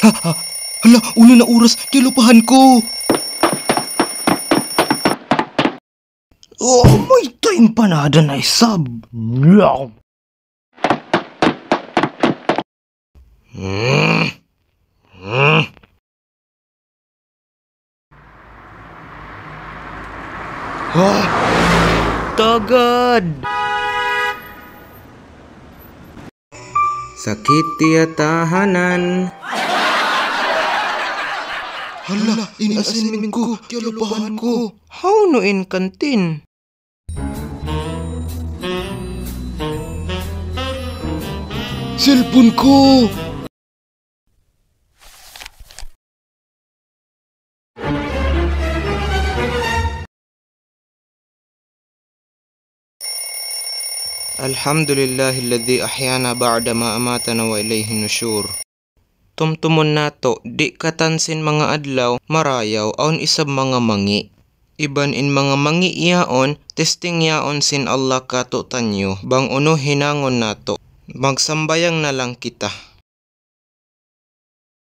Hala, una na oras, kilupahan ko. Oh, may time pa na na isab. Tagad! Sakit tiya tahanan. Hala, in-assignment ko, kilupahan ko. How no in kantin? Cellphone ko! Alhamdulillahilladzi ahyana ba'da ma amatana wa ilayhin nusyur. Tumtumon nato, di katansin mga adlaw, marayaw, aun isab mga mangi. Iban in mga mangi iyaon, testing yaon sin Allah kato tanyo, bang uno hinangon nato. Magsambayang na lang kita.